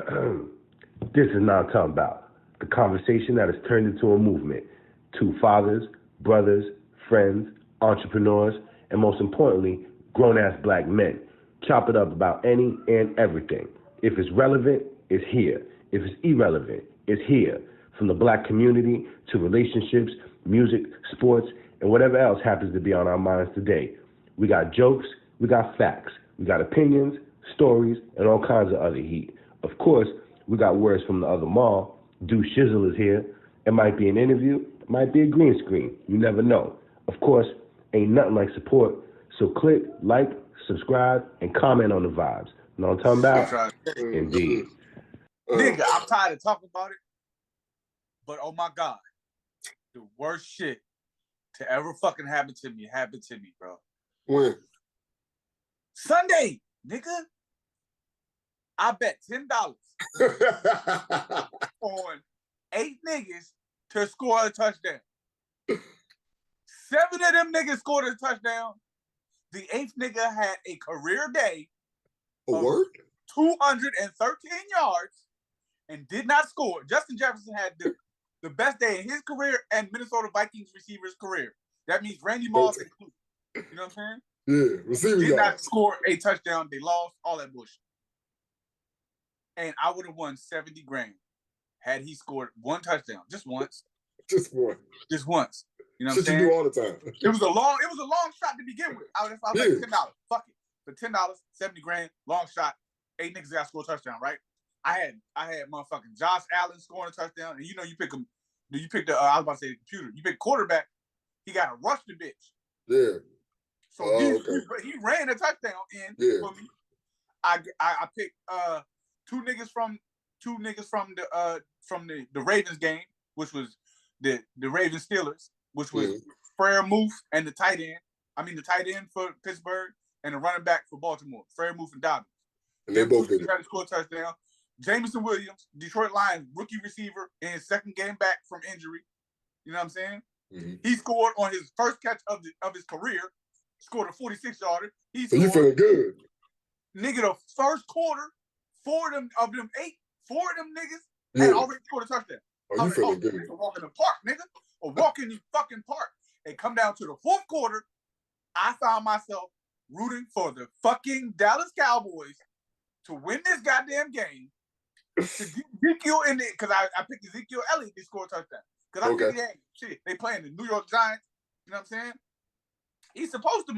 This is NahmTalmBout the conversation that has turned into a movement. Two fathers, brothers, friends, entrepreneurs, and most importantly, grown-ass black men. Chop it up about any and everything. If it's relevant, it's here. If it's irrelevant, it's here. From the black community to relationships, music, sports, and whatever else happens to be on our minds today. We got jokes, we got facts, we got opinions, stories, and all kinds of other heat. Of course, we got words from the other mall. Deuce Shizzle is here. It might be an interview, it might be a green screen. You never know. Of course, ain't nothing like support. So click, like, subscribe, and comment on the vibes. You know what I'm talking about? Indeed. Nigga, I'm tired of talking about it. But oh my God, the worst shit to ever fucking happen to me, bro. When? Sunday, nigga. I bet $10 on 8 niggas to score a touchdown. 7 of them niggas scored a touchdown. The 8th nigga had a career day of 213 yards and did not score. Justin Jefferson had the best day in his career and Minnesota Vikings receiver's career. That means Randy Moss included. You know what I'm saying? Yeah, receiver did not score a touchdown. They lost, all that bullshit. And I would have won 70 grand had he scored 1 touchdown, just once. Just one. Just once. You know what I'm saying? You do all the time. It was a long shot to begin with. I was like $10. Fuck it. For $10, 70 grand, long shot, 8 niggas got to score a touchdown, right? I had motherfucking Josh Allen scoring a touchdown, and you know you pick him. You pick the I was about to say the computer. You pick quarterback. He got to rush the bitch. Yeah. So he ran a touchdown in for me. I picked two niggas from the Ravens game, which was the Ravens Steelers, which was Frere Muth and the tight end. I mean the tight end for Pittsburgh and the running back for Baltimore, Frere Muth and Dobbins. And they both did tried to score a touchdown. Jameson Williams, Detroit Lions rookie receiver in his second game back from injury. You know what I'm saying? Mm-hmm. He scored on his first catch of his career. Scored a 46-yarder. So you feeling good? Nigga, the first quarter, 4 of them niggas had already scored a touchdown. Oh, you feeling good? A walk in the park, nigga. A walk in the fucking park. And come down to the 4th quarter, I found myself rooting for the fucking Dallas Cowboys to win this goddamn game. To get Ezekiel in it, because I picked Ezekiel Elliott to score a touchdown. Because I think they playing the New York Giants. You know what I'm saying? He's supposed to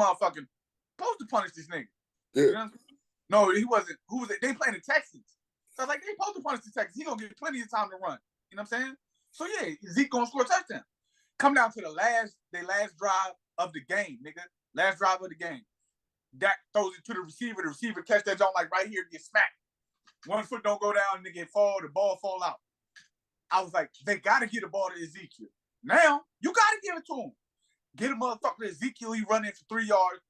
punish this nigga. Yeah. You know what I'm saying? No, he wasn't. Who was it? They playing the Texans. So I was like, they supposed to punish the Texans. He gonna get plenty of time to run. You know what I'm saying? So yeah, Zeke gonna score a touchdown. Come down to the last drive of the game, nigga. Last drive of the game. Dak throws it to the receiver. The receiver catch that joint like right here, get smacked. 1 foot don't go down, nigga, the ball fall out. I was like, they gotta get the ball to Ezekiel. Now, you gotta give it to him. Get a motherfucker to Ezekiel, he running for 3 yards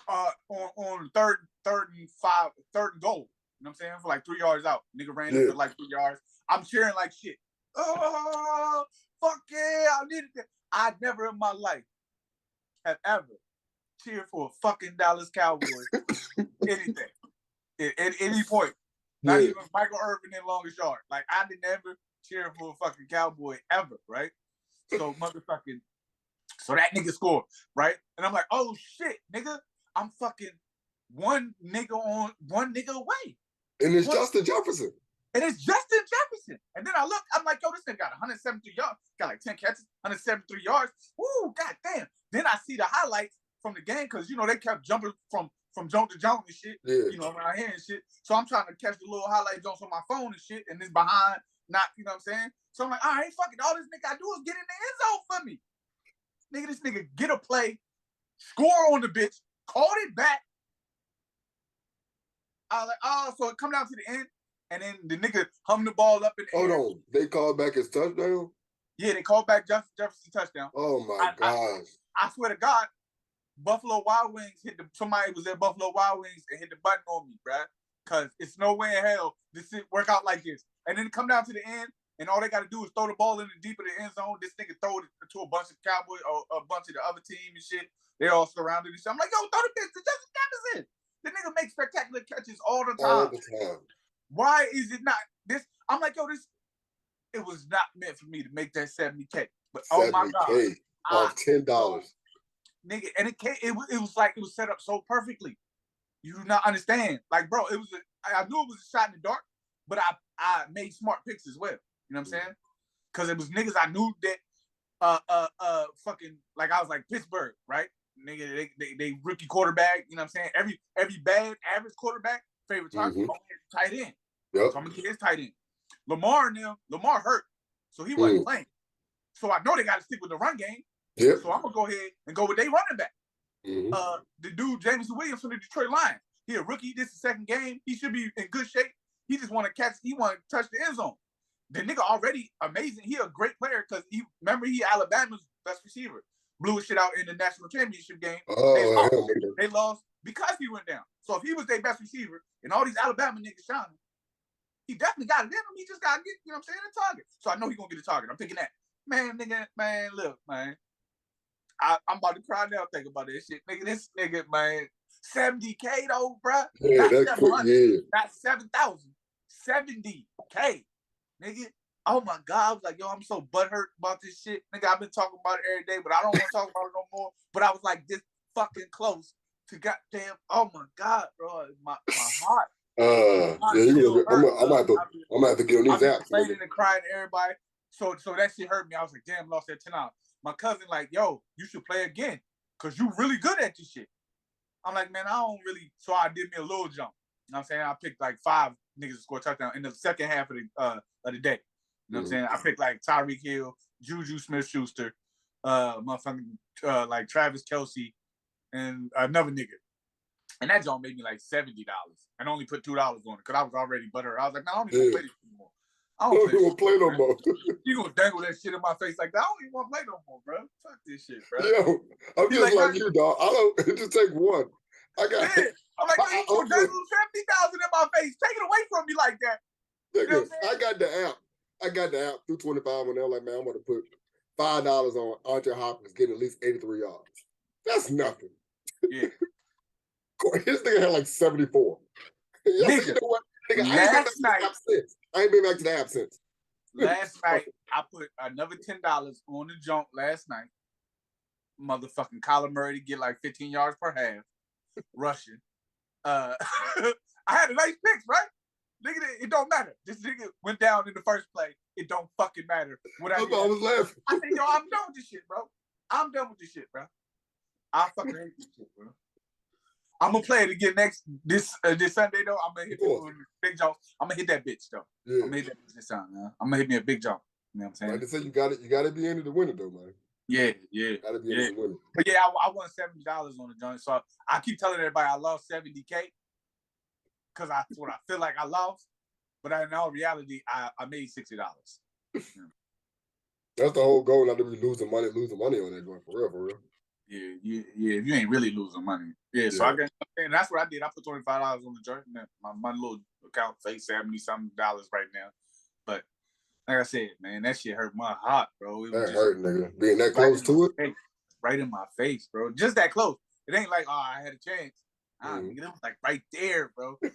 on third and goal. You know what I'm saying? For like 3 yards out. Nigga ran for like 3 yards. I'm cheering like shit. Oh, fuck yeah, I needed that. I never in my life have ever cheered for a fucking Dallas Cowboys. Anything. At any point. Not even Michael Irvin in longest yard. Like, I didn't ever cheer for a fucking Cowboy ever, right? So that nigga scored, right? And I'm like, oh shit, nigga, I'm fucking one nigga away. And it's Justin Jefferson. And then I look, I'm like, yo, this nigga got 173 yards, got like 10 catches, 173 yards. Woo, goddamn. Then I see the highlights from the game, because, you know, they kept jumping from joint to joint and shit, you know, around here and shit. So I'm trying to catch the little highlight jumps on my phone and shit, and it's behind, not, you know what I'm saying? So I'm like, all right, fuck it. All this nigga I do is get in the end zone for me. Nigga, this nigga get a play, score on the bitch, called it back. I was like, oh, so it come down to the end, and then the nigga hum the ball up in the air. Hold on, they called back his touchdown? Yeah, they called back Jefferson touchdown. Oh my gosh. I swear to God, Buffalo Wild Wings somebody was at Buffalo Wild Wings and hit the button on me, bruh. Because it's no way in hell this shit work out like this. And then come down to the end, and all they got to do is throw the ball in the deep of the end zone. This nigga throw it to a bunch of Cowboys or a bunch of the other team and shit. They all surrounded and shit. I'm like, yo, throw the bitch to Justin Jefferson. The nigga makes spectacular catches all the time. All the time. Why is it not? I'm like, yo, it was not meant for me to make that 70K. But oh my God, off $10, nigga, and it was like it was set up so perfectly. You do not understand, like, bro. I knew it was a shot in the dark, but I made smart picks as well. You know what I'm saying? Because it was niggas I knew that fucking, like, I was like Pittsburgh, right? Nigga, they rookie quarterback. You know what I'm saying? Every bad average quarterback favorite target, tight end. Yep. So I'm gonna get his tight end. Lamar hurt, so he wasn't playing. So I know they got to stick with the run game. Yep. So I'm gonna go ahead and go with their running back. The dude Jameson Williams from the Detroit Lions. He a rookie. This is the second game. He should be in good shape. He just want to catch. He want to touch the end zone. The nigga already amazing. He a great player because he Alabama's best receiver. Blew his shit out in the national championship game. They lost because he went down. So if he was their best receiver and all these Alabama niggas shining, he definitely got it in him. He just got to get, you know what I'm saying, a target. So I know he's going to get a target. I'm thinking that. Man, look, man. I'm about to cry now thinking about this shit. Nigga, this nigga, man, 70K though, bro. Yeah, not that's quick, not 7,000. 70K. Nigga. Oh my God. I was like, yo, I'm so butthurt about this shit. Nigga, I've been talking about it every day, but I don't want to talk about it no more. But I was like this fucking close to goddamn, oh my God, bro. My heart. I'm gonna have to get on these apps. Complaining and crying to everybody. So that shit hurt me. I was like, damn, lost that $10. My cousin like, yo, you should play again because you really good at this shit. I'm like, man, I don't really. So I did me a little jump. You know what I'm saying? I picked like 5 niggas to score a touchdown in the second half of the day. You know what I'm saying? I picked like Tyreek Hill, Juju Smith-Schuster, like Travis Kelce, and another nigga. And that joint made me like $70 and only put $2 on it because I was already butthurt. I was like, no, I don't even play this anymore. I don't even play no more. You gonna dangle that shit in my face like that? I don't even want to play no more, bro. Fuck this shit, bro. Yo, I'm just like you, dog. I don't just take one. I'm like, you gonna dangle 70,000 in my face? Take it away from me like that. You know I got the app through 25 when they're like, man, I'm gonna put $5 on Andre Hopkins getting at least 83 yards. That's nothing. Yeah. His nigga had like 74. Nigga, you know what? Nigga, I ain't been back to the app since. Last night, I put another $10 on the jump last night. Motherfucking Kyler Murray to get like 15 yards per half. Rushing. I had a nice picks, right? Nigga, it don't matter. This nigga went down in the first play. It don't fucking matter. I was laughing. I said, yo, I'm done with this shit, bro. I'm done with this shit, bro. I fucking hate this shit, bro. I'm gonna play it again this Sunday though. I'm gonna hit the big jump. I'm gonna hit that bitch though. Yeah. I'm gonna hit that bitch this time, man. I'm gonna hit me a big jump. You know what I'm saying? Like they say, you got to be into the winner though, man. Yeah. Gotta be into the winner. But yeah, I won $70 on the joint. So I keep telling everybody I lost 70K because I feel like I lost. But in all reality, I made $60. That's the whole goal, not to be losing money on that joint, for real. Yeah. If you ain't really losing money. Yeah. So and that's what I did. I put $25 on the joint. My little account say $70-something right now. But like I said, man, that shit hurt my heart, bro. It was hurt, nigga. Being that close to it? Right in my face, bro. Just that close. It ain't like, oh, I had a chance. It was like right there, bro. I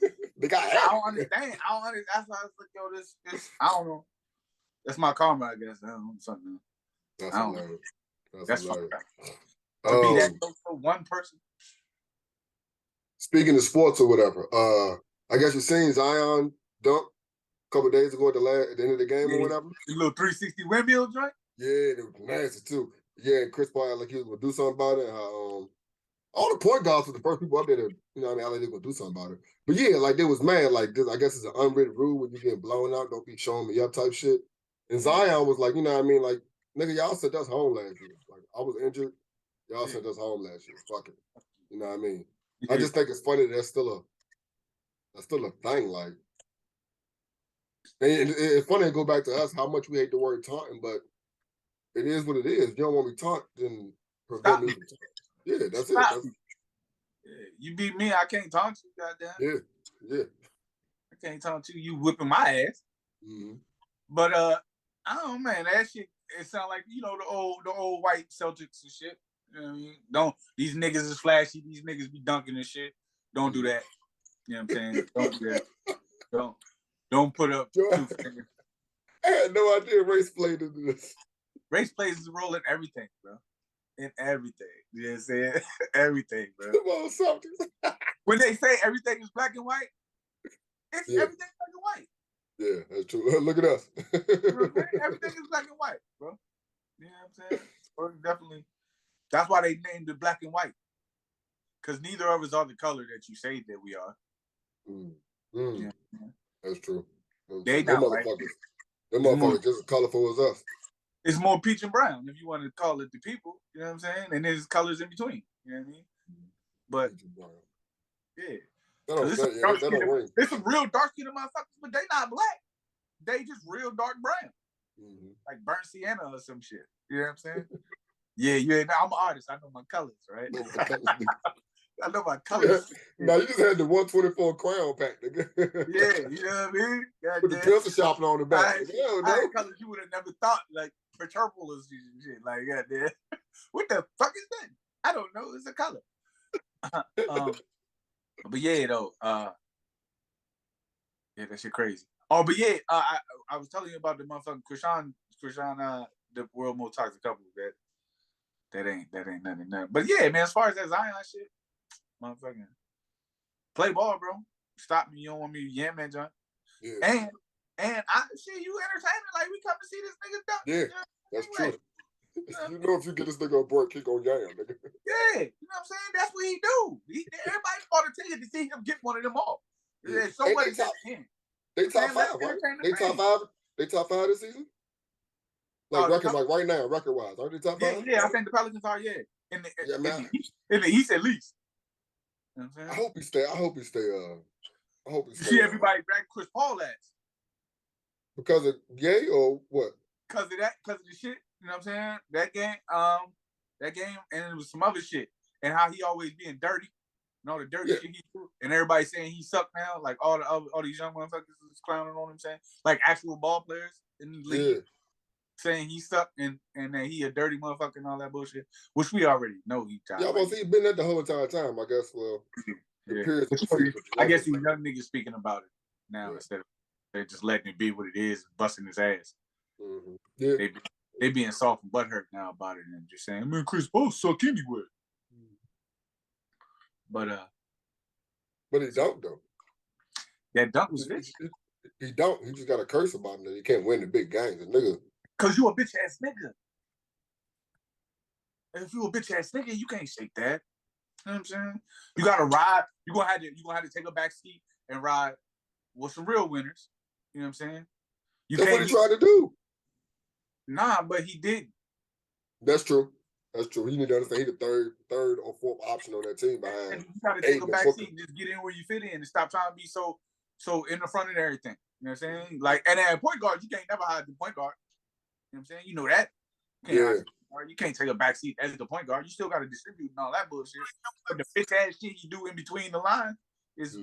don't understand. That's why I was like, yo, this, I don't know. That's my karma, I guess. I don't know, something. That's hilarious. That's hilarious. To be that close for one person. Speaking of sports or whatever, I guess you seen Zion dunk a couple of days ago at the end of the game or whatever. The little 360 windmill joint? Yeah, it was nasty too. Yeah, and Chris Paul like he was gonna do something about it. All the point guards were the first people up there to, you know what I mean, like they were gonna do something about it. But yeah, like they was mad, like this, I guess it's an unwritten rule when you getting blown out, don't be showing me up type shit. And Zion was like, you know what I mean, like, nigga, y'all sent us home last year. Like I was injured, y'all sent us home last year. Fuck it. You know what I mean? I just think it's funny that that's still a thing, like. And it's funny to go back to us how much we hate the word taunting, but it is what it is. If you don't want me taunt, then prevent me from taunting. Yeah, that's it. You beat me, I can't taunt you, goddamn. Yeah. I can't taunt you. You whipping my ass. Mm-hmm. But I don't know, man. That shit. It sound like the old white Celtics and shit. You know what I mean? Don't these niggas is flashy. These niggas be dunking and shit. Don't do that. You know what I'm saying? Don't do that. Don't put up Yo, 2 fingers. I had no idea race played into this. Race plays a role in everything, bro. In everything. You know what I'm saying? Everything, bro. Come on, something. When they say everything is black and white, it's Yeah. everything black and white. Yeah, that's true. Look at us. You know what I'm saying? Everything is black and white, bro. You know what I'm saying? Or definitely. That's why they named it black and white. Because neither of us are the color that you say that we are. Yeah. That's true. They them not white. motherfuckers. Them motherfuckers just as colorful as us. It's more peach and brown, if you want to call it the people. You know what I'm saying? And there's colors in between. You know what I mean? But, yeah. That don't ring. There's some real dark-skinned motherfuckers, but they not black. They just real dark brown. Like burnt sienna or some shit. You know what I'm saying? Yeah. I'm an artist. I know my colors, right? I know my colors. Now you just had the 124 crown pack, nigga. Yeah, you know what I mean? With the pencil sharpener on the back. I had colors you would have never thought, like purple or shit. Like, goddamn. What the fuck is that? I don't know. It's a color. But yeah, though. Yeah, that shit crazy. Oh, but yeah, I was telling you about the motherfucking Krishan, the world most toxic couple. That ain't nothing. But yeah, man, as far as that Zion shit, motherfucking play ball, bro. Stop me. You don't want me to yam that joint. Yeah. And I see you entertaining like we come to see this nigga dunk. Yeah, that's true. You know if you get this nigga on board, kick on yam, nigga. Yeah, you know what I'm saying? That's what he do. Everybody bought a ticket to see him get one of them all. Yeah. There's so much at him. They top 5, right? They top 5. They top 5 this season. Like record, like right now, record wise, aren't they top 5? Yeah, I think the Pelicans are. Yeah, in the East at least. You know what I'm saying? I hope he stay. I hope he stay. You see everybody back Chris Paul ass. Because of gay or what? Because of the shit. You know what I'm saying? That game, and it was some other shit, and how he always being dirty, and all the dirty shit he do, and everybody saying he sucked now, like all these young motherfuckers is clowning on him, saying like actual ball players in the league, saying he sucked and that he a dirty motherfucker and all that bullshit, which we already know he. Yeah, well, he's been there the whole entire time, I guess. Well, I guess these young niggas speaking about it now instead of they're just letting it be what it is, busting his ass. Yeah. They being soft and butthurt now about it and just saying, man, Chris Paul suck anyway. But he don't though. That dunk was bitch. He don't. He just got a curse about him that he can't win the big games, nigga. Cause you a bitch ass nigga. And if you a bitch ass nigga, you can't shake that. You know what I'm saying? You gotta ride. You gonna have to take a back seat and ride with some real winners. You know what I'm saying? That's what he tried to do. Nah, but he didn't. That's true. That's true. You need to understand he's the third or fourth option on that team behind. And you gotta take a back seat and just get in where you fit in and stop trying to be so in the front of everything. You know what I'm saying? Like, and at point guard, you can't never hide the point guard. You know what I'm saying? You know that. You can't take a back seat as the point guard. You still gotta distribute and all that bullshit. But the bitch ass shit you do in between the lines is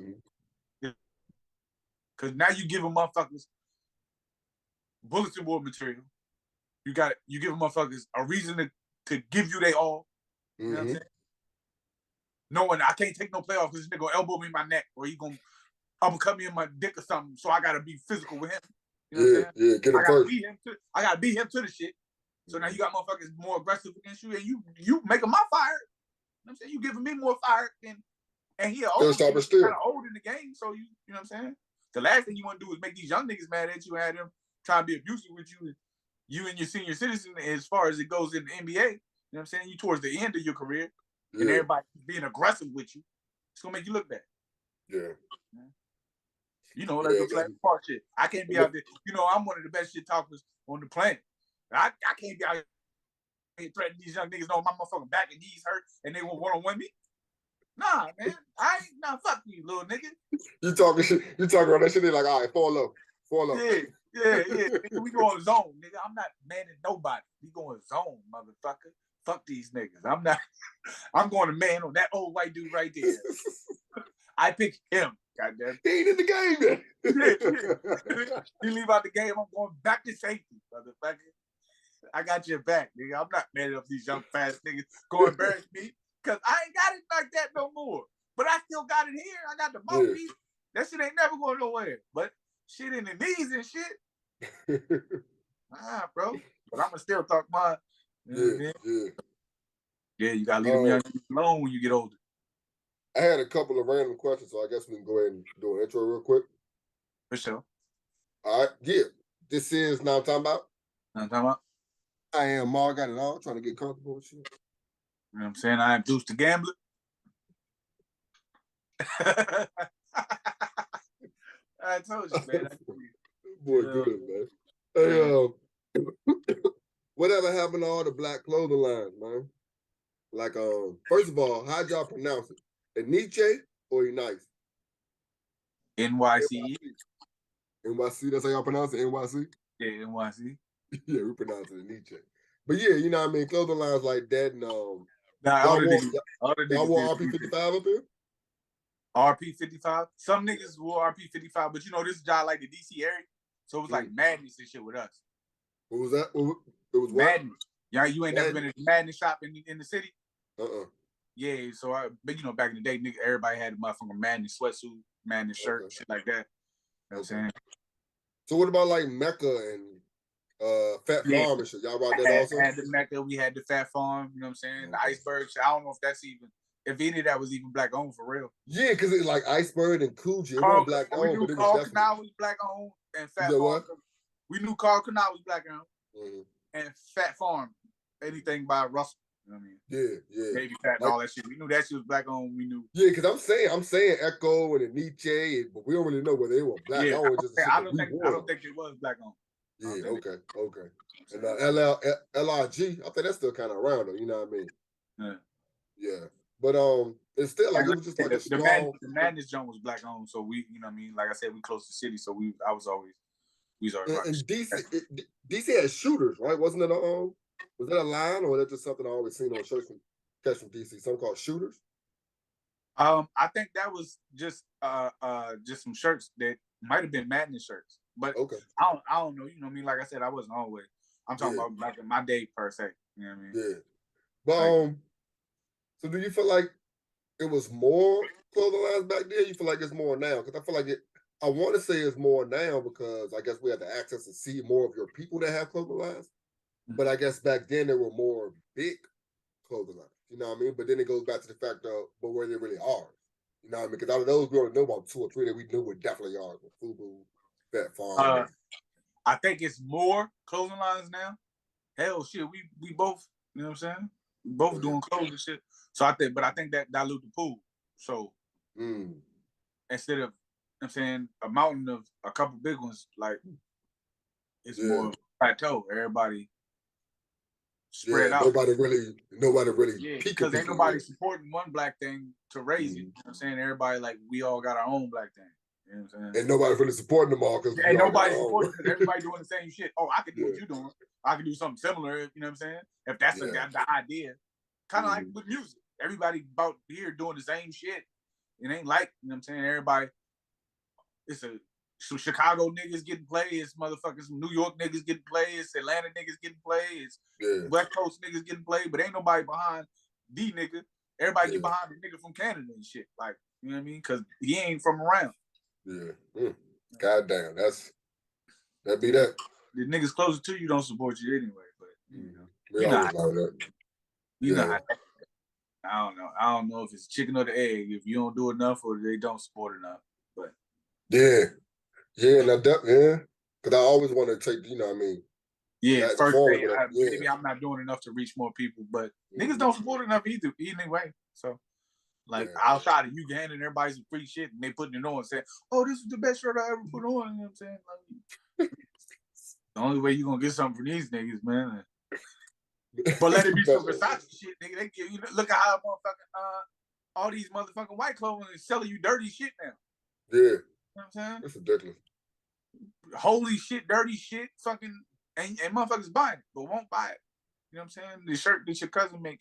because now you give them motherfuckers bulletin board material. You give them motherfuckers a reason to give you they all. You know what I'm saying? Knowing I can't take no playoff because this nigga gonna elbow me in my neck or he gonna uppercut me in my dick or something. So I gotta be physical with him. You know what I'm saying? Get him first. I gotta beat him to the shit. So now you got motherfuckers more aggressive against you, and you making my fire. You know what I'm saying? You giving me more fire and he old, kind of old in the game. So you know what I'm saying? The last thing you want to do is make these young niggas mad at you and have them try to be abusive with you and your senior citizen as far as it goes in the NBA. You know what I'm saying? You towards the end of your career and everybody being aggressive with you. It's gonna make you look bad. Yeah. You know, like the flat part shit. I can't be out there. You know, I'm one of the best shit talkers on the planet. I can't be out here threatening these young niggas. No, my motherfucking back and knees hurt and they want one-on-one me. Nah, man. Fuck you, little nigga. You talking about that shit, they like, all right, fall low. Yeah. We going zone, nigga. I'm not manning nobody. We going zone, motherfucker. Fuck these niggas. I'm going to man on that old white dude right there. I pick him. Goddamn. He ain't in the game yet. You leave out the game, I'm going back to safety, motherfucker. I got your back, nigga. I'm not mad at these young fast niggas go embarrass me because I ain't got it like that no more. But I still got it here. I got the mouthpiece. That shit ain't never going nowhere. But shit in the knees and shit. Nah, bro. But I'ma still talk mine. You know what I mean? Yeah, you gotta leave them young niggas alone when you get older. I had a couple of random questions, so I guess we can go ahead and do an intro real quick. For sure. All right, yeah. This is Now I'm Talking About. Now I'm talking about. I am Mar, got it all, trying to get comfortable with shit. You know what I'm saying? I am Deuce the Gambler. I told you, man. Boy, good, man. Hey, whatever happened to all the black clothing lines, man? Like, first of all, how'd y'all pronounce it? Eniche or Enice? NYC. NYC, that's how y'all pronounce it, NYC? Yeah, NYC. Yeah, we pronounce it Eniche. But yeah, you know what I mean? Clothing lines like that, and y'all wore RP55 up here? RP55. Some niggas wore RP55, but you know, this job like the DC area, so it was like madness and shit with us. What was that? It was madness. Yeah, you ain't never been in a madness shop in the city? Yeah, so but you know, back in the day, nigga, everybody had a motherfucking madness sweatsuit, madness shirt, shit like that. You know what I'm saying? So what about like Mecca and Fat Farm and shit? Y'all rock that also? We had the Mecca, we had the Fat Farm, you know what I'm saying? The Iceberg shit. I don't know if that's even, if any of that was even black owned for real. Yeah, because it's like Iceberg and Coogee. It wasn't black owned, but it was definitely. Canal was black owned and Fat Farm. We knew Carl Canal was black owned. And Fat Farm, anything by Russell. You know what I mean? Yeah. Baby Fat and all that shit. We knew that shit was black owned. We knew. Yeah, because I'm saying Echo and Nietzsche, but we don't really know whether they were black owned. I don't think it was black owned. Yeah, okay. And LRG, I think that's still kind of around though. You know what I mean? Yeah. But it's still like it was just like a strong. The Madness jump was black owned, so we, you know what I mean. Like I said, we close to the city, so we was always. And DC had shooters, right? Wasn't it was that a line or was that just something I always seen on shirts from DC? Something called shooters. I think that was just some shirts that might have been Madness shirts, but I don't know. You know what I mean? Like I said, I wasn't always. I'm talking about back in my day per se. You know what I mean? Yeah. But so do you feel like it was more clothing lines back then? You feel like it's more now? Because I feel like I want to say it's more now because I guess we have the access to see more of your people that have clothing lines. But I guess back then there were more big clothing lines. You know what I mean? But then it goes back to the fact of, but were they really ours? You know what I mean? Because out of those, we only know about 2 or 3 that we knew were definitely ours. FUBU, Fat Farm. I think it's more clothing lines now. Hell, shit, we both, you know what I'm saying? We both doing clothes and shit. So I think that dilute the pool. So instead of, I'm saying, a mountain of a couple big ones, like it's more plateau. Everybody spread out. Nobody really because ain't nobody supporting one black thing to raise it. You know what I'm saying? Everybody, like, we all got our own black thing. You know what I'm saying? And nobody really supporting them all because ain't nobody supporting because everybody doing the same shit. Oh, I could do what you're doing. I could do something similar, you know what I'm saying? If that's the idea. Kind of like with music. Everybody about here doing the same shit. It ain't like, you know what I'm saying? Everybody, it's some Chicago niggas getting played, it's motherfuckers, some New York niggas getting played, it's Atlanta niggas getting played, it's West Coast niggas getting played, but ain't nobody behind the nigga. Everybody get behind the nigga from Canada and shit. Like, you know what I mean? Because he ain't from around. Yeah. Goddamn, that'd be that. The niggas closer to you don't support you anyway, but you know. We always know that. You know how I don't know if it's chicken or the egg, if you don't do enough or they don't support enough. But because I always want to take, you know what I mean? Yeah, first day, maybe I'm not doing enough to reach more people, but niggas don't support enough either anyway. So, like, outside of you handing everybody some free shit and they putting it on saying, oh, this is the best shirt I ever put on, you know what I'm saying? Like, the only way you gonna get something from these niggas, man. But let it be some Versace shit, nigga. They give you, look at how motherfucking all these motherfucking white clothing is selling you dirty shit now. Yeah. You know what I'm saying? That's ridiculous. Holy shit, dirty shit, fucking, and motherfuckers buying it, but won't buy it. You know what I'm saying? The shirt that your cousin making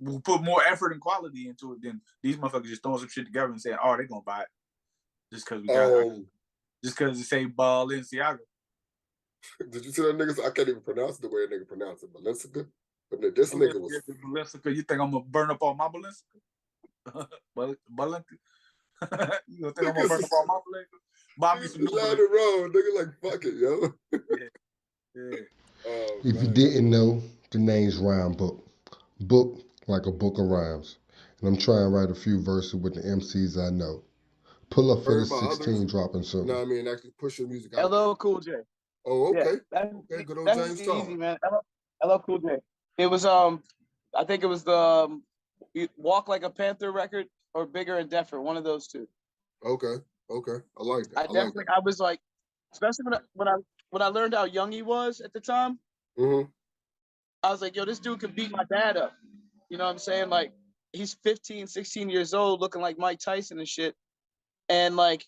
will put more effort and quality into it than these motherfuckers just throwing some shit together and saying, oh, they gonna buy it. Just because we got it. Just because it say Balenciaga. Did you see that nigga? I can't even pronounce it the way a nigga pronounce it. Balenciaga? But this nigga was... Balenciaga. You think I'm gonna burn up all my Balenciaga? Balenciaga. You gonna think I'm gonna burn up all my flavors? Buy me some new Loud flavors. and roll, nigga, like fuck it, yo. Yeah. Oh, If you man. didn't know, the name's Rhyme Book. Book like a book of rhymes. And I'm trying to write a few verses with the MCs I know. Pull up for Heard the about others, 16 dropping you know soon. what I mean? Actually push your music out there. LL Cool J. Oh, Yeah, okay. Okay, good old that's James easy, Charles. man. LL Cool J. It was I think it was the Walk Like a Panther record or Bigger and Deffer, one of those two. Okay, okay. I like that. I definitely, I was like, especially when I learned how young he was at the time, Mm-hmm. I was like, yo, this dude could beat my dad up. You know what I'm saying? Like, he's 15, 16 years old, looking like Mike Tyson and shit. And like,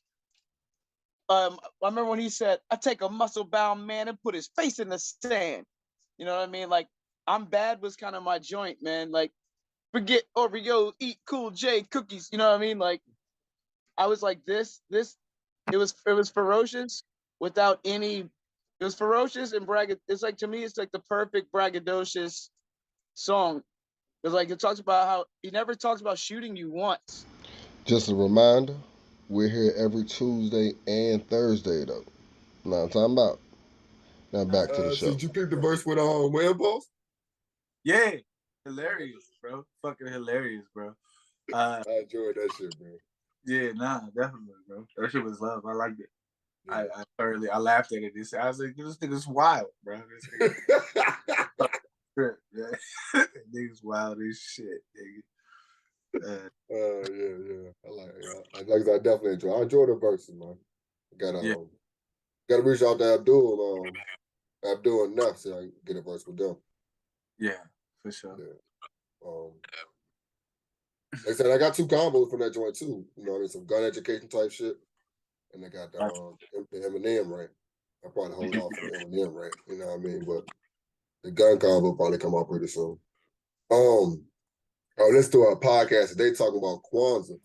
I remember when he said, I take a muscle-bound man and put his face in the sand. You know what I mean? Like, I'm bad was kind of my joint, man. Like, forget Oreo, eat Cool J cookies. You know what I mean? Like, I was like, it was ferocious without any. It was ferocious and It's like, to me, it's like the perfect braggadocious song. Because like it talks about how he never talks about shooting you once. Just a reminder, we're here every Tuesday and Thursday though. Now I'm talking about. Now back to the So show. did you pick the verse with Whale Balls? Yeah. Hilarious, bro. Fucking hilarious, bro. I enjoyed that shit, bro. Yeah, nah, definitely, bro. That shit was love. I liked it. Yeah. I laughed at it. I was like, this nigga's wild, bro. This nigga, yeah. Nigga's wild as shit, nigga. Yeah. I like it. I definitely enjoy. I enjoy the verses, man. Yeah. Gotta reach out to Abdul enough so I can get a verse with them. Yeah, for sure. Yeah. Like I said, I got 2 combos from that joint too. You know what I mean? Some gun education type shit. And I got the Eminem rant. I probably hold off for the Eminem rant. You know what I mean? But the gun combo probably come out pretty soon. I listened to a podcast today talking about Kwanzaa.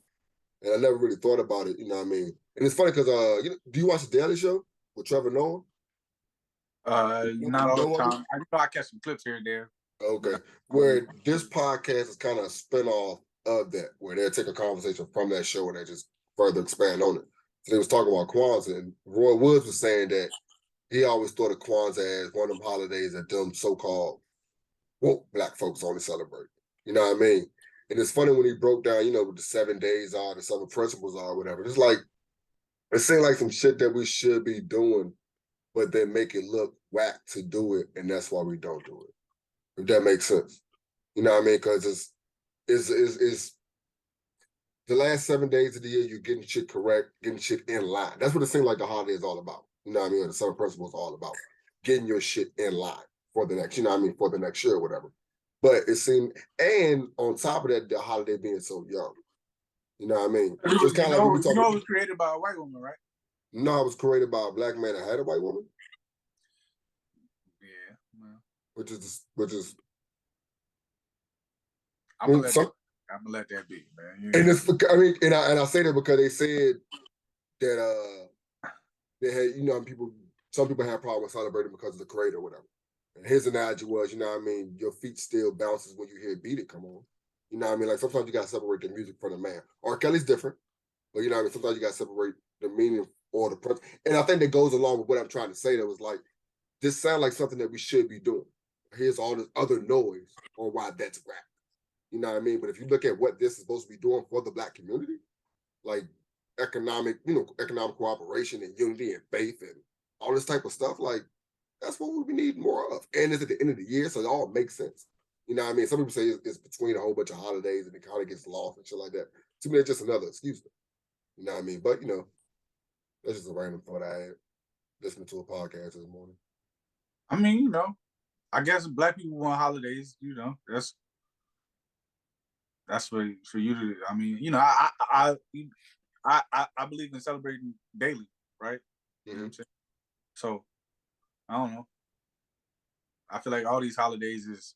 And I never really thought about it, you know what I mean? And it's funny because do you watch the Daily Show with Trevor Noah? Not all the time. I know I catch some clips here and there. Okay. Where this podcast is kind of a spinoff of that, where they'll take a conversation from that show and they just further expand on it. So they was talking about Kwanzaa, and Roy Woods was saying that he always thought of Kwanzaa as one of them holidays that them so-called woke black folks only celebrate. You know what I mean? And it's funny when he broke down, what the 7 days are, the 7 principles are, whatever. It's like, it seemed like some shit that we should be doing, but they make it look whack to do it, and that's why we don't do it. If that makes sense. You know what I mean? Because it's the last 7 days of the year, you're getting shit correct, getting shit in line. That's what it seems like the holiday is all about. You know what I mean? Or the 7 principles all about. Getting your shit in line for the next, for the next year or whatever. But it seemed, and on top of that, the holiday being so young. You know what I mean? So it's kind of like when we talk. It was created by a white woman, right? No, it was created by a black man that had a white woman. Yeah. Well, Which is. I'm gonna let that be, man. And it's, and I say that because they said that they had, some people have problems celebrating because of the creator or whatever. And his analogy was, your feet still bounces when you hear Beat It come on. You know what I mean? Like sometimes you gotta separate the music from the man. R. Kelly's different, but sometimes you gotta separate the meaning or the person. And I think that goes along with what I'm trying to say. That was like, this sounds like something that we should be doing. Here's all this other noise on why that's rap. You know what I mean? But if you look at what this is supposed to be doing for the black community, like economic cooperation and unity and faith and all this type of stuff, like that's what we need more of. And it's at the end of the year, so it all makes sense. You know what I mean? Some people say it's between a whole bunch of holidays and it kind of gets lost and shit like that. To me, it's just another excuse. You know what I mean? But, that's just a random thought I had listening to a podcast this morning. I mean, I guess black people want holidays, that's for you to, I mean, I believe in celebrating daily, right? You know what I'm saying? So, I don't know. I feel like all these holidays is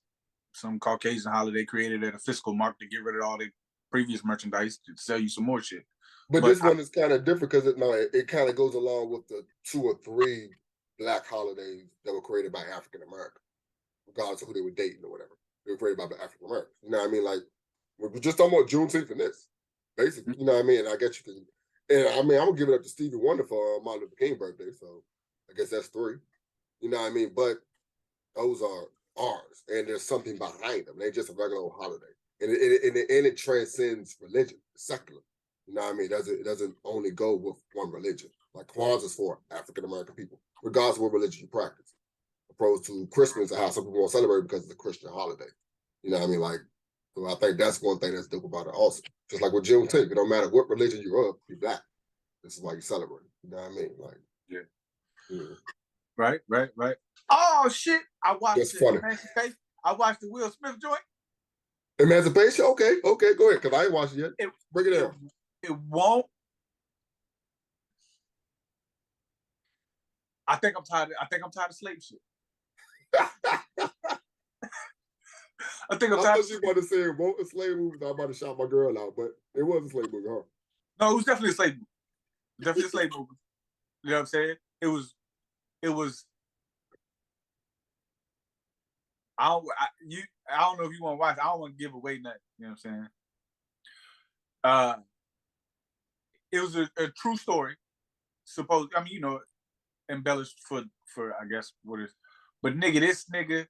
some Caucasian holiday created at a fiscal mark to get rid of all the previous merchandise to sell you some more shit. But this one is kind of different because it kind of goes along with the 2 or 3 black holidays that were created by African Americans, regardless of who they were dating or whatever. They were created by African Americans. You know what I mean? Like, we're just talking about Juneteenth and this. Basically, you know what I mean? I guess you can, and I mean, I'm gonna give it up to Stevie Wonder for Martin Luther King birthday, so I guess that's 3. You know what I mean? But those are ours, and there's something behind them. They're just a regular old holiday, and it transcends religion, secular. You know what I mean? It doesn't only go with one religion. Like Kwanzaa is for African American people, regardless of what religion you practice, opposed to Christmas and how some people won't celebrate because it's a Christian holiday. You know what I mean? Like, so I think that's one thing that's dope about it also. Just like with Juneteenth, it don't matter what religion you're of, you're black. This is why you celebrate. You know what I mean? Like, yeah. Right. Oh shit! I watched that's funny. Emancipation. I watched the Will Smith joint. Emancipation? Okay, go ahead, because I ain't watched it yet. Bring it down. It won't. I think I'm tired of slave shit. I think I'm tired. I thought you about to say it won't a slave movie. I'm about to shout my girl out, but it was a slave movie, huh? No, it was definitely a slave movie. Definitely a slave movie. You know what I'm saying? It was. I don't know if you want to watch. I don't want to give away nothing. You know what I'm saying? It was a true story. I mean, you know, embellished for I guess what is. But nigga, this nigga,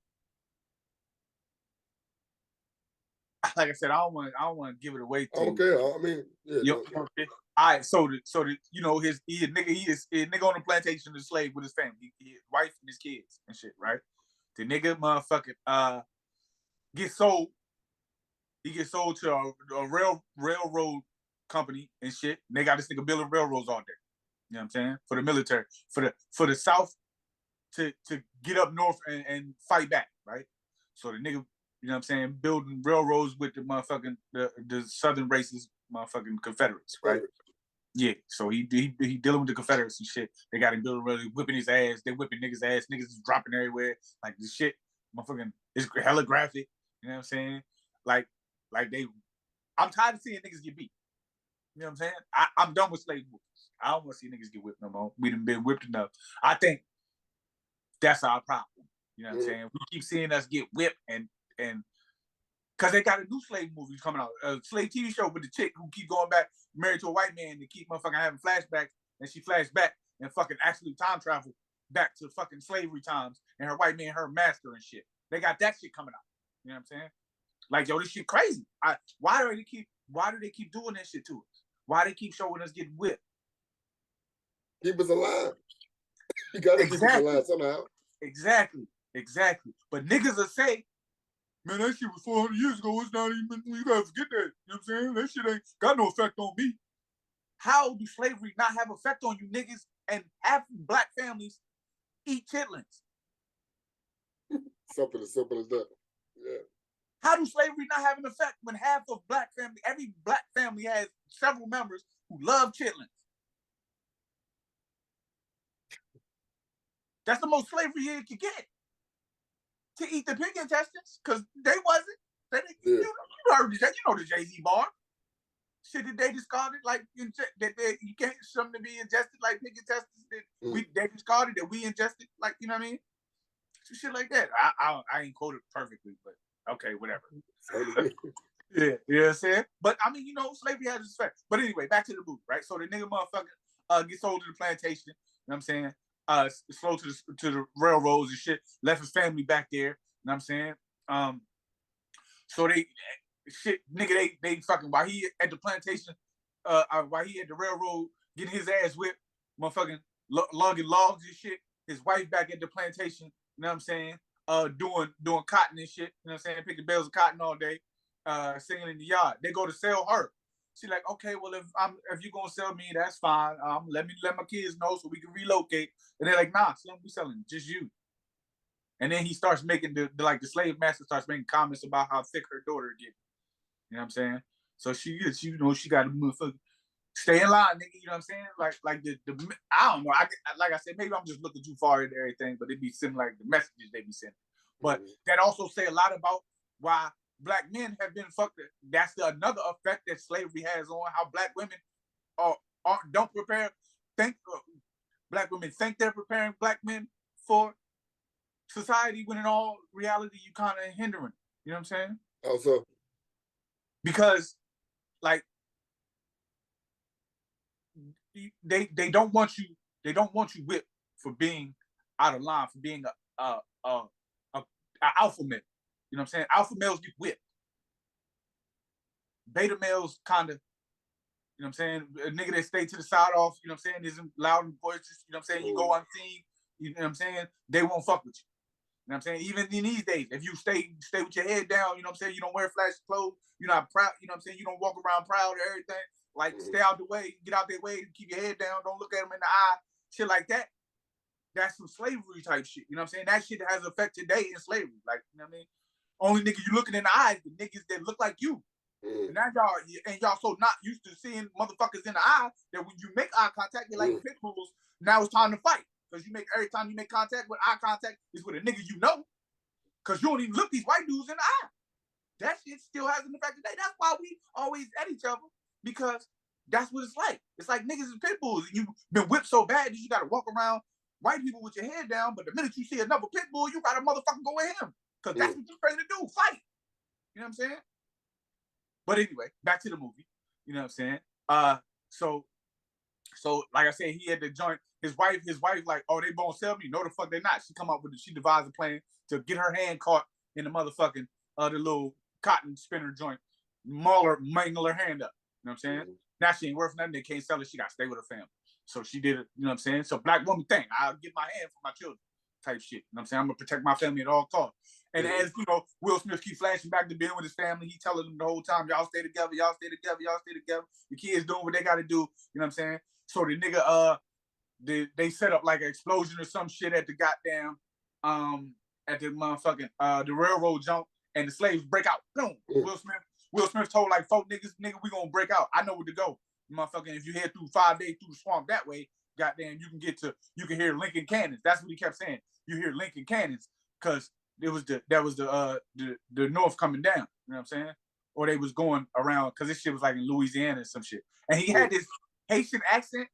like I said, I don't want to give it away to okay, you. I mean, yeah. Okay. All right, so you know he a nigga on the plantation, a slave with his family, his wife and his kids and shit, right? The nigga motherfucking gets sold. He gets sold to a railroad company and shit. And they got this nigga building railroads all day. You know what I'm saying? For the military, for the South to get up north and fight back, right? So the nigga, you know what I'm saying, building railroads with the motherfucking the Southern races, motherfucking Confederates, right? Yeah. So he dealing with the Confederates and shit. They got him building railroads, whipping his ass. They whipping niggas' ass. Niggas is dropping everywhere. Like this shit, motherfucking, it's hella graphic. You know what I'm saying? Like I'm tired of seeing niggas get beat. You know what I'm saying? I'm done with slave movies. I don't want to see niggas get whipped no more. We done been whipped enough. I think that's our problem. You know what I'm saying? We keep seeing us get whipped and because they got a new slave movie coming out, a slave TV show with the chick who keep going back, married to a white man, and keep motherfucking having flashbacks, and she flashed back and fucking actually time travel back to fucking slavery times, and her white man, her master and shit. They got that shit coming out. You know what I'm saying? Like, yo, this shit crazy. Why do they keep doing this shit to us? Why they keep showing us getting whipped? Keep us alive. You gotta keep us alive somehow. Exactly. But niggas will say, man, that shit was 400 years ago. It's not even, you gotta forget that. You know what I'm saying? That shit ain't got no effect on me. How do slavery not have effect on you niggas and half black families eat chitlins? Something as simple as that. Yeah. How do slavery not have an effect when half of black family, every black family has several members who love chitlins? That's the most slavery you could get. To eat the pig intestines, because they wasn't. You heard you know the Jay-Z bar. Shit that they discarded, like you can't something to be ingested like pig intestines that they discarded that we ingested, like, you know what I mean? So shit like that. I ain't quoted perfectly, but okay, whatever. Yeah, you know what I'm saying? But I mean, you know, slavery has its effects. But anyway, back to the movie, right? So the nigga motherfucker gets sold to the plantation, you know what I'm saying? Sold to the railroads and shit, left his family back there, you know what I'm saying? So they fucking, while he at the plantation, while he at the railroad getting his ass whipped, motherfucking lugging logs and shit, his wife back at the plantation, you know what I'm saying? Doing cotton and shit, you know what I'm saying? Picking bales of cotton all day, singing in the yard. They go to sell her. She's like, okay, well, if you're gonna sell me, that's fine. Let my kids know so we can relocate. And they're like, nah, son, we selling just you. And then he starts making the slave master starts making comments about how thick her daughter get. You know what I'm saying? So she got to motherfucker stay in line, nigga. You know what I'm saying? Like the I don't know. Like I said, maybe I'm just looking too far into everything, but it be similar like the messages they be sending. But that also say a lot about why black men have been fucked. That's another effect that slavery has on how black women don't prepare. Black women think they're preparing black men for society when in all reality you kind of hindering. You know what I'm saying? Also, because like they don't want you whipped for being out of line, for being a alpha male. You know what I'm saying? Alpha males get whipped. Beta males kind of, you know what I'm saying, a nigga that stay to the side off, you know what I'm saying, isn't loud in voices, you know what I'm saying, you go unseen, you know what I'm saying, they won't fuck with you. You know what I'm saying? Even in these days, if you stay with your head down, you know what I'm saying, you don't wear flashy clothes, you're not proud, you know what I'm saying, you don't walk around proud or everything, like stay out the way, get out their way, keep your head down, don't look at them in the eye, shit like that. That's some slavery type shit. You know what I'm saying? That shit has effect today in slavery. Like, you know what I mean? Only niggas you looking in the eyes, the niggas that look like you. And now y'all so not used to seeing motherfuckers in the eye that when you make eye contact, you're like pit bulls. Now it's time to fight. Because every time you make contact with eye contact is with a nigga you know. Because you don't even look these white dudes in the eye. That shit still has an effect today. That's why we always at each other. Because that's what it's like. It's like niggas is pit bulls. And you've been whipped so bad that you got to walk around white people with your head down. But the minute you see another pit bull, you got to motherfucking go at him. Because that's what you're trying to do. Fight. You know what I'm saying? But anyway, back to the movie. You know what I'm saying? So like I said, he had to join his wife like, oh, they gonna sell me? No, the fuck they not. She devised a plan to get her hand caught in the motherfucking the little cotton spinner joint, mangle her hand up. You know what I'm saying? Now she ain't worth nothing. They can't sell it. She got to stay with her family. So she did it. You know what I'm saying? So black woman thing. I'll get my hand for my children. Type shit. You know what I'm saying? I'm gonna protect my family at all costs. And as you know, Will Smith keep flashing back to being with his family. He telling them the whole time, y'all stay together, y'all stay together, y'all stay together. The kids doing what they gotta do. You know what I'm saying? So the nigga, they set up like an explosion or some shit at the goddamn, at the motherfucking the railroad jump, and the slaves break out. Boom. Will Smith told like 4 niggas, nigga, we gonna break out. I know where to go. Motherfucking, if you head through 5 days through the swamp that way, goddamn, you can hear Lincoln cannons. That's what he kept saying. You hear Lincoln cannons because that was the North coming down. You know what I'm saying? Or they was going around because this shit was like in Louisiana or some shit. And he had this Haitian accent,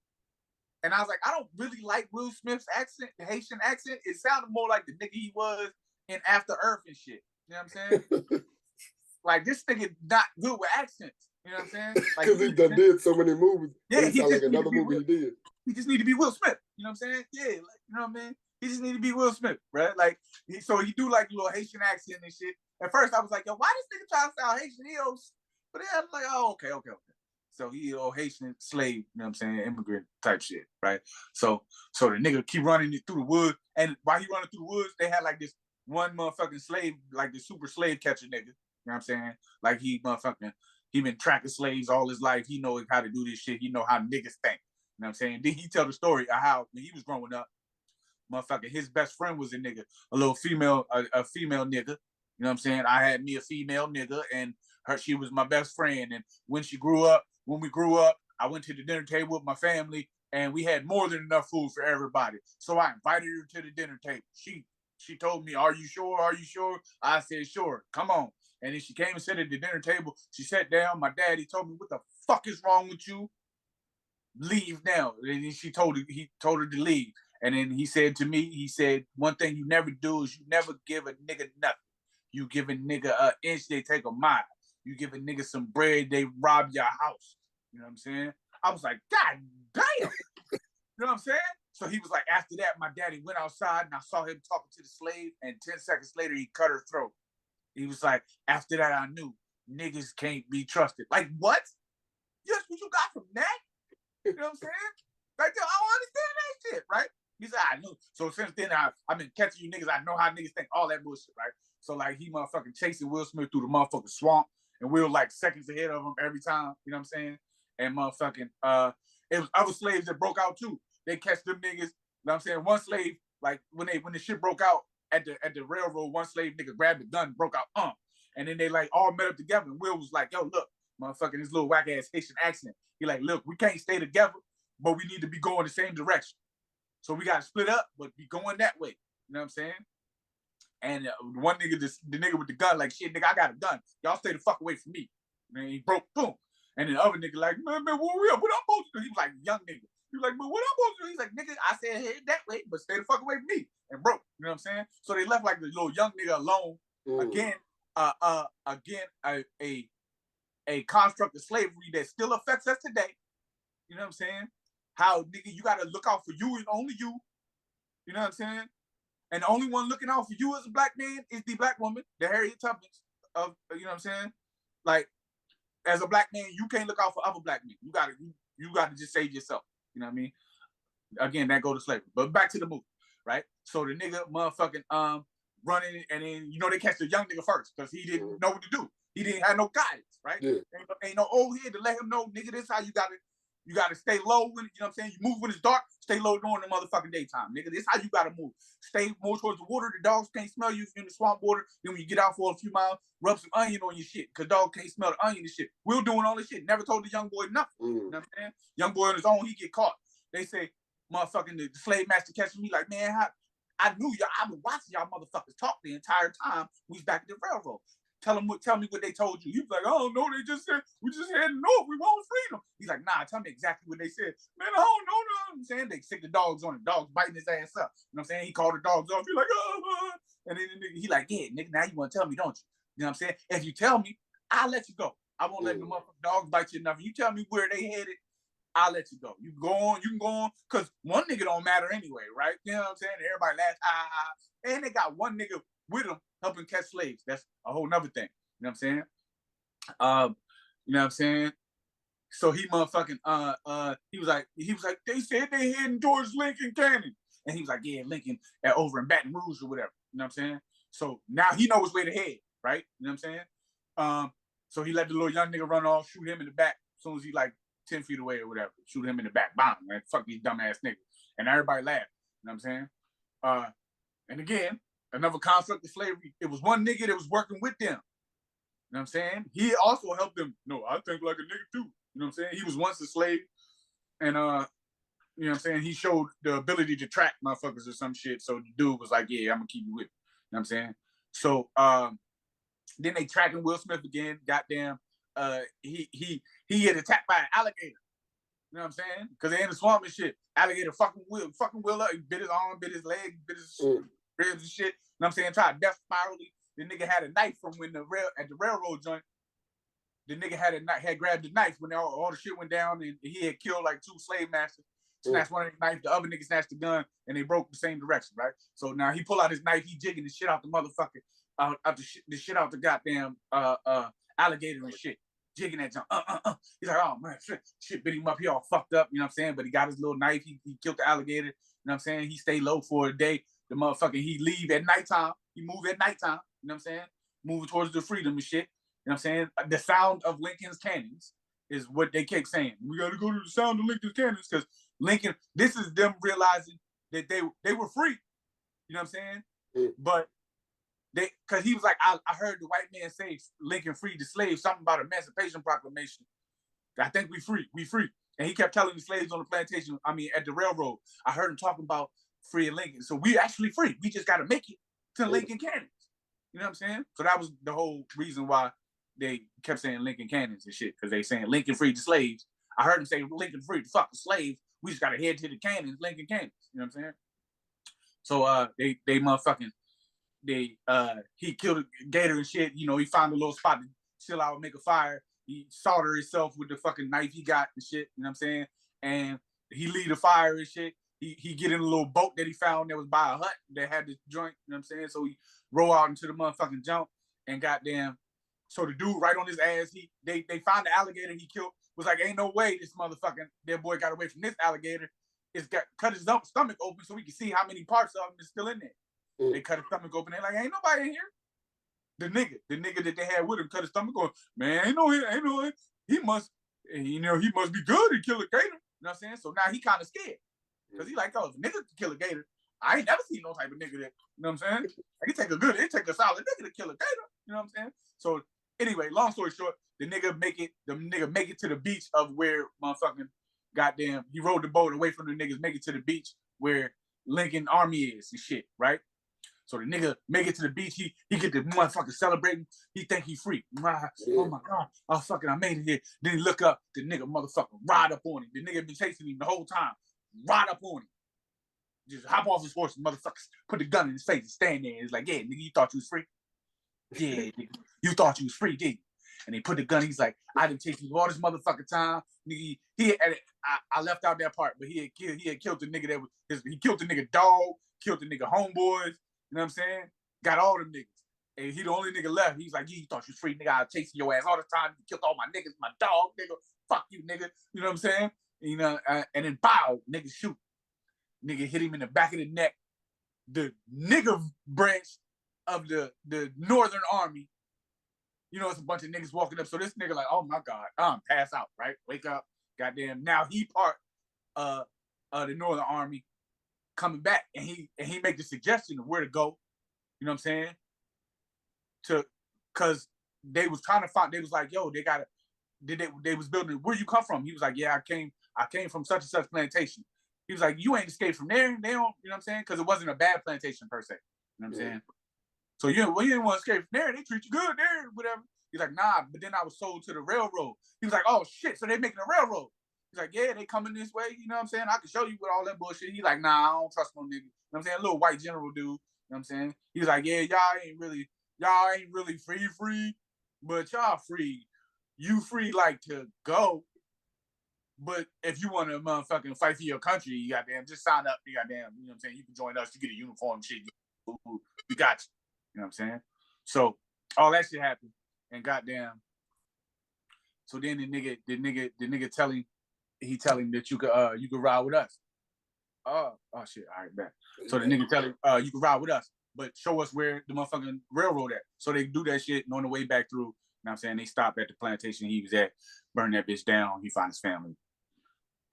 and I was like, I don't really like Will Smith's accent, the Haitian accent. It sounded more like the nigga he was in After Earth and shit. You know what I'm saying? Like this nigga not good with accents. You know what I'm saying? Like because he done did so many movies. Yeah, he sound like another movie he did. He just need to be Will Smith. You know what I'm saying? Yeah, like, you know what I mean? He just need to be Will Smith, right? Like, so he do like a little Haitian accent and shit. At first, I was like, yo, why this nigga trying to sound Haitian? But then I was like, oh, okay. So he Haitian slave, you know what I'm saying, immigrant type shit, right? So the nigga keep running through the woods, and while he running through the woods, they had like this one motherfucking slave, like the super slave catcher nigga. You know what I'm saying? Like he been tracking slaves all his life. He knows how to do this shit. He know how niggas think. You know what I'm saying? Then he tell the story of how when he was growing up, motherfucker, his best friend was a nigga, a female nigga. You know what I'm saying? I had me a female nigga, and she was my best friend. And when we grew up, I went to the dinner table with my family, and we had more than enough food for everybody. So I invited her to the dinner table. She told me, "Are you sure? Are you sure?" I said, "Sure. Come on." And then she came and sat at the dinner table. She sat down. My daddy told me, "What the fuck is wrong with you? Leave now." And then he told her to leave. And then he said to me, one thing you never do is you never give a nigga nothing. You give a nigga an inch, they take a mile. You give a nigga some bread, they rob your house. You know what I'm saying? I was like, God damn. You know what I'm saying? So he was like, after that, my daddy went outside and I saw him talking to the slave, and 10 seconds later, he cut her throat. He was like, after that, I knew niggas can't be trusted. Like, what? That's what you got from that? You know what I'm saying? Like, I don't understand that shit, right? He said, I knew. So since then, I've been catching you niggas. I know how niggas think, all that bullshit, right? So, like, he motherfucking chasing Will Smith through the motherfucking swamp, and Will, like, seconds ahead of him every time, you know what I'm saying? And motherfucking, it was other slaves that broke out, too. They catch them niggas, you know what I'm saying? One slave, like, when the shit broke out at the railroad, one slave nigga grabbed the gun, broke out, and then they, like, all met up together, and Will was like, yo, look, motherfucking this little whack-ass Haitian accent. He like, look, we can't stay together, but we need to be going the same direction. So we got to split up, but be going that way. You know what I'm saying? And one nigga, the nigga with the gun, like, shit, nigga, I got a gun. Y'all stay the fuck away from me. And he broke, boom. And then the other nigga like, man, what I'm supposed to do? He was like, young nigga. He was like, man, what I'm supposed to do? He's like, nigga, I said head that way, but stay the fuck away from me. And broke. You know what I'm saying? So they left like the little young nigga alone. Again, a construct of slavery that still affects us today. You know what I'm saying? how nigga you gotta look out for you and only you. You know what I'm saying? And the only one looking out for you as a black man is the black woman, the Harriet Tubmans of, you know what I'm saying? Like, as a black man, you can't look out for other black men. You gotta just save yourself. You know what I mean? Again, that go to slavery. But back to the movie, right? So the nigga motherfucking running, and then they catch the young nigga first because he didn't know what to do. He didn't have no guidance, right? Yeah. Ain't no old head to let him know, nigga, this how you gotta stay low when, you know what I'm saying? You move when it's dark, stay low during the motherfucking daytime, nigga. This how you gotta move. Stay more towards the water, the dogs can't smell you if you're in the swamp water. Then when you get out for a few miles, rub some onion on your shit, because dogs can't smell the onion and shit. We're doing all this shit. Never told the young boy nothing. You know what I'm saying? Young boy on his own, he get caught. They say, motherfucking the slave master catching me like, man, I knew y'all, I've been watching y'all motherfuckers talk the entire time we was back at the railroad. Tell me what they told you. He was like, oh no, they just said we just heading north. We want freedom. He's like, nah, tell me exactly what they said. Man, I don't know. I'm saying they sick the dogs on it. Dogs biting his ass up. You know what I'm saying? He called the dogs off. He's like, oh. And then he like, yeah, nigga, now you want to tell me, don't you? You know what I'm saying? If you tell me, I'll let you go. I won't let the motherfucking dogs bite you enough. You tell me where they headed, I'll let you go. You can go on, because one nigga don't matter anyway, right? You know what I'm saying? Everybody laughs, and they got one nigga with them helping catch slaves. That's a whole nother thing. You know what I'm saying? You know what I'm saying? So he motherfucking he was like, they said they heading towards Lincoln Canyon. And he was like, yeah, Lincoln over in Baton Rouge or whatever. You know what I'm saying? So now he knows where to head, right? You know what I'm saying? So he let the little young nigga run off, shoot him in the back as soon as he like 10 feet away or whatever. Shoot him in the back, bomb, man. Fuck these dumbass niggas. And everybody laughed. You know what I'm saying? And again, another construct of slavery. It was one nigga that was working with them. You know what I'm saying? He also helped them. No, I think like a nigga too. You know what I'm saying? He was once a slave. And you know what I'm saying? He showed the ability to track motherfuckers or some shit. So the dude was like, yeah, I'm gonna keep you with me. You know what I'm saying? So then they tracking Will Smith again. Goddamn, he get attacked by an alligator. You know what I'm saying? Because they in the swamp and shit. Alligator fucking Will up. He bit his arm, bit his leg, bit his ribs and shit. You know what I'm saying? Tried to death spiral. The nigga had a knife from when at the railroad joint. The nigga had grabbed the knife when all the shit went down, and he had killed like 2 slave masters. Snatched one of the knife, the other nigga snatched the gun, and they broke the same direction, right? So now he pull out his knife, he jigging the shit out the motherfucker, the shit out the goddamn alligator and shit, jigging that jump. He's like, oh man, shit bit him up. He all fucked up, you know what I'm saying? But he got his little knife. He killed the alligator. You know what I'm saying? He stayed low for a day. The motherfucker, he leave at nighttime. He move at nighttime. You know what I'm saying? Moving towards the freedom and shit. You know what I'm saying? The sound of Lincoln's cannons is what they kept saying. We got to go to the sound of Lincoln's cannons because Lincoln, this is them realizing that they were free. You know what I'm saying? But because he was like, I heard the white man say Lincoln freed the slaves, something about Emancipation Proclamation. I think we free. And he kept telling the slaves on the plantation, at the railroad, I heard him talking about freeing Lincoln. So we actually free. We just got to make it to Lincoln cannons. You know what I'm saying? So that was the whole reason why they kept saying Lincoln cannons and shit, because they saying Lincoln freed the slaves. I heard him say Lincoln freed the fucking slaves. We just got to head to the cannons, Lincoln cannons. You know what I'm saying? So they motherfucking, he killed a gator and shit. You know, he found a little spot to chill out, make a fire. He soldered himself with the fucking knife he got and shit. You know what I'm saying? And he lead a fire and shit. He get in a little boat that he found that was by a hut that had this joint. You know what I'm saying? So he roll out into the motherfucking jump and goddamn. So the dude right on his ass, they found the alligator he killed. Was like, ain't no way this motherfucking their boy got away from this alligator. It's cut his stomach open so we can see how many parts of him is still in there. They cut his stomach open. They're like, ain't nobody in here. The nigga that they had with him cut his stomach open. Man, ain't no, he must be good to kill a gator. You know what I'm saying? So now he kind of scared. Because he like, oh, if a nigga can kill a gator, I ain't never seen no type of nigga that, you know what I'm saying? Like, it take a solid nigga to kill a gator. You know what I'm saying? So anyway, long story short, the nigga make it to the beach of where motherfucking goddamn, he rode the boat away from the niggas, make it to the beach where Lincoln Army is and shit, right? So the nigga make it to the beach, he get the motherfucker celebrating, he think he free. Oh my God, oh fucking, I made it here. Then he look up, the nigga motherfucker ride up on him. The nigga been chasing him the whole time, ride up on him. Just hop off his horse, motherfuckers, put the gun in his face and stand there. It's like, yeah, nigga, you thought you was free? Yeah, nigga, you thought you was free, didn't you? And they put the gun, he's like, I done chased you all this motherfucking time. Nigga, I left out that part, but he had killed the nigga he killed the nigga dog, killed the nigga homeboys. You know what I'm saying? Got all them niggas. And he the only nigga left. He's like, you thought you was free, nigga. I was chasing your ass all the time. You killed all my niggas, my dog, nigga. Fuck you, nigga. You know what I'm saying? You know, and then bow, nigga shoot. Nigga hit him in the back of the neck. The nigga branch of the Northern Army. You know, it's a bunch of niggas walking up. So this nigga like, oh my God, pass out, right? Wake up. Goddamn. Now he part the Northern Army coming back, and he make the suggestion of where to go. You know what I'm saying? Cause they was trying to find. They was like, yo, they was building. Where you come from? He was like, yeah, I came from such and such plantation. He was like, you ain't escaped from there. They don't, you know what I'm saying? Because it wasn't a bad plantation per se. You know what I'm saying? So you didn't want to escape from there. They treat you good there, whatever. He's like, nah, but then I was sold to the railroad. He was like, oh shit, so they making a railroad. He's like, yeah, they coming this way. You know what I'm saying? I can show you with all that bullshit. He's like, nah, I don't trust no nigga. You know what I'm saying? A little white general dude. You know what I'm saying? He's like, yeah, y'all ain't really free, but y'all free. You free like to go. But if you want to motherfucking fight for your country, you goddamn just sign up. You goddamn, you know what I'm saying? You can join us. You get a uniform, shit. We got you. You know what I'm saying? So all that shit happened, and goddamn. So then the nigga tell him that you could ride with us. Oh shit! All right, back. So the nigga tell him you can ride with us, but show us where the motherfucking railroad at. So they do that shit, and on the way back through, you know what I'm saying, they stop at the plantation he was at, burn that bitch down. He finds his family.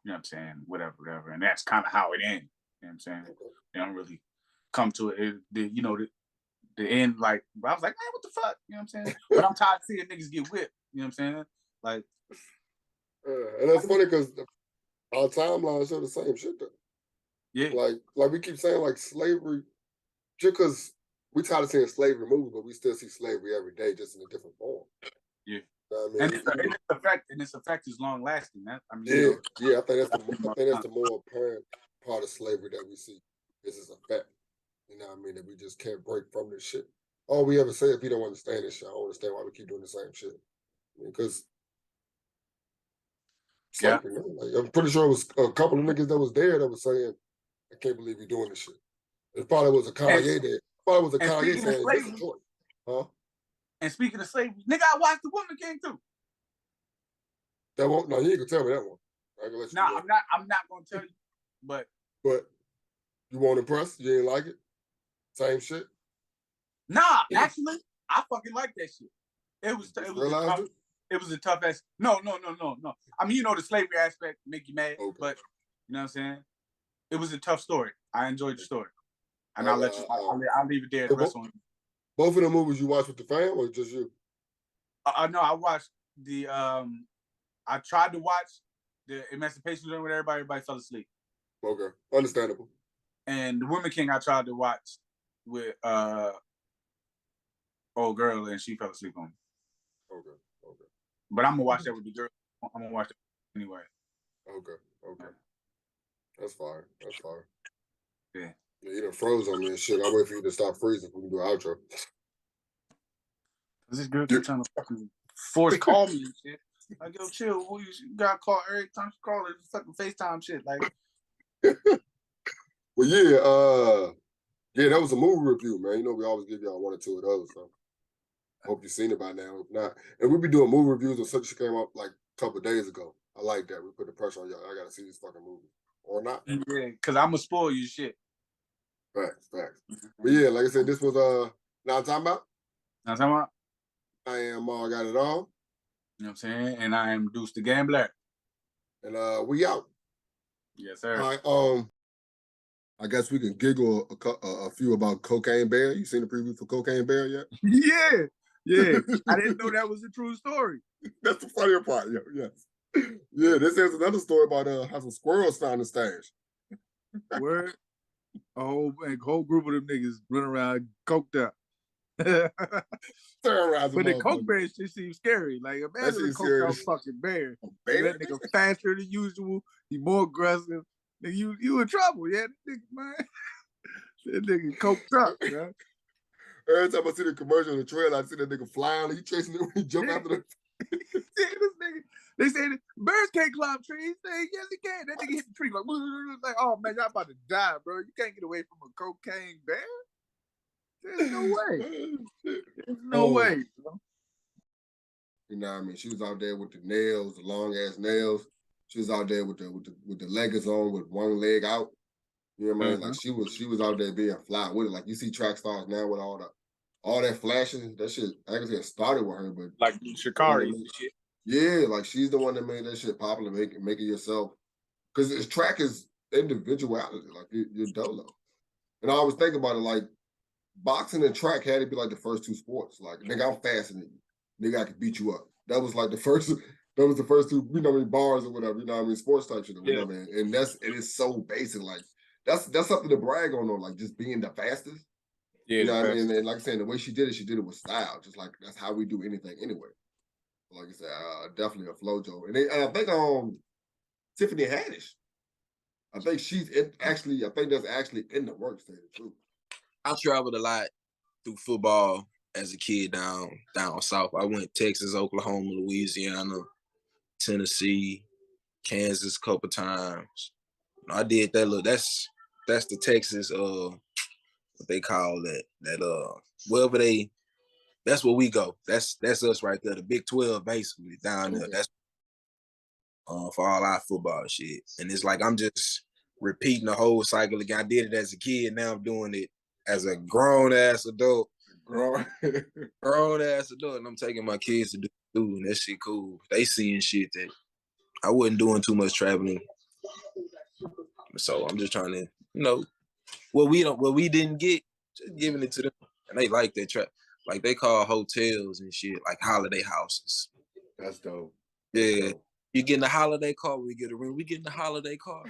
You know what I'm saying? Whatever. And that's kind of how it ends. You know what I'm saying? They don't really come to it. The end, like, I was like, man, what the fuck? You know what I'm saying? But I'm tired of seeing niggas get whipped. You know what I'm saying? Like, and that's funny because our timeline show the same shit though. Yeah. Like we keep saying, like, slavery, just because we tired of seeing slavery movies, but we still see slavery every day, just in a different form. Yeah. You know what I mean? And its effect is long lasting. I mean, I think that's the more apparent part of slavery that we see is its effect. You know what I mean? That we just can't break from this shit. All we ever say, if you don't understand this shit, I don't understand why we keep doing the same shit. Because slavery, man. Like, I'm pretty sure it was a couple of niggas that was there that was saying, I can't believe you're doing this shit. It probably was a Kanye there. Probably was a Kanye saying, this is choice. Huh? And speaking of slavery, nigga, I watched The Woman King too. That won't, no, you ain't gonna tell me that one. I'm not gonna tell you, but you won't impress? You ain't like it? Same shit? Nah, actually, I fucking like that shit. It was a tough ass. No. I mean, you know, the slavery aspect make you mad, but you know what I'm saying? It was a tough story. I enjoyed the story. And I'll leave it there. The rest on you. Both of the movies you watched with the fam or just you? No, I watched the I tried to watch the Emancipation Journey with everybody fell asleep. Okay. Understandable. And The Woman King I tried to watch with old girl and she fell asleep on me. Okay. But I'm gonna watch that with the girl. I'm gonna watch it anyway. Okay. That's fine. Yeah. You done froze on me and shit. I'll wait for you to stop freezing so we can do an outro. This girl keep trying to fucking force call me and shit. Like, yo, chill. You got called every time you call her. Fucking FaceTime shit. Like, well, yeah, that was a movie review, man. You know, we always give y'all one or two of those. So hope you've seen it by now. If not, and we be doing movie reviews of such that came up like a couple of days ago. I like that. We put the pressure on y'all. I gotta see this fucking movie or not. Yeah, because I'm gonna spoil you shit. Facts. But yeah, like I said, this was NahmTalmBout. NahmTalmBout. I am Got It All. You know what I'm saying? And I am Deuce the Gambler. And we out. Yes, sir. All right. I guess we can giggle a few about Cocaine Bear. You seen the preview for Cocaine Bear yet? Yeah. I didn't know that was a true story. That's the funnier part. Yes. Yeah, this is another story about how some squirrels found the stash. Word. A whole group of them niggas running around coked up. Terrorizing. But the coke bear shit seems scary. Like, imagine a coked out fucking bear. That nigga faster than usual. He more aggressive. Nigga, you in trouble, yeah, nigga, man. That nigga coked up, man. Every time I see the commercial on the trail, I see that nigga flying. He chasing it when he jump after the. This nigga, They say birds can't climb trees. They say, yes, they can. That nigga hit the tree like, oh man, y'all about to die, bro. You can't get away from a cocaine bear. There's no way. There's no way, bro. You know what I mean? She was out there with the nails, the long ass nails. She was out there with the leggings on with one leg out. You know what I mean? Like she was out there being fly with it. Like you see track stars now with all that flashing. That shit, I can say it started with her, but like Shikari and shit. Yeah, like she's the one that made that shit popular, make it yourself. Because track is individuality, like you're dolo. And I always think about it like boxing and track had to be like the first two sports. Like, nigga, I'm faster than you. Nigga, I can beat you up. That was like the first two, you know what I mean, bars or whatever, you know what I mean, sports type shit or whatever. Yeah. And it is so basic. Like, that's something to brag on, like just being the fastest. Yeah, you know what I mean? And like I said, the way she did it with style. Just like that's how we do anything anyway. Like I said, definitely a flojo. And I think Tiffany Haddish. I think that's actually in the works there too. I traveled a lot through football as a kid down south. I went Texas, Oklahoma, Louisiana, Tennessee, Kansas a couple times. I did that. Look, that's the Texas what they call that wherever they. That's where we go. That's us right there. The Big 12 basically down there. That's for all our football shit. And it's like I'm just repeating the whole cycle again. I did it as a kid. Now I'm doing it as a grown ass adult. Grown ass adult. And I'm taking my kids to do it, and that shit cool. They seeing shit that I wasn't doing too much traveling. So I'm just trying to, what we didn't get, just giving it to them. And they like that trap. Like they call hotels and shit like holiday houses. That's dope. Yeah. You getting a holiday car, we get a room. We getting a holiday car.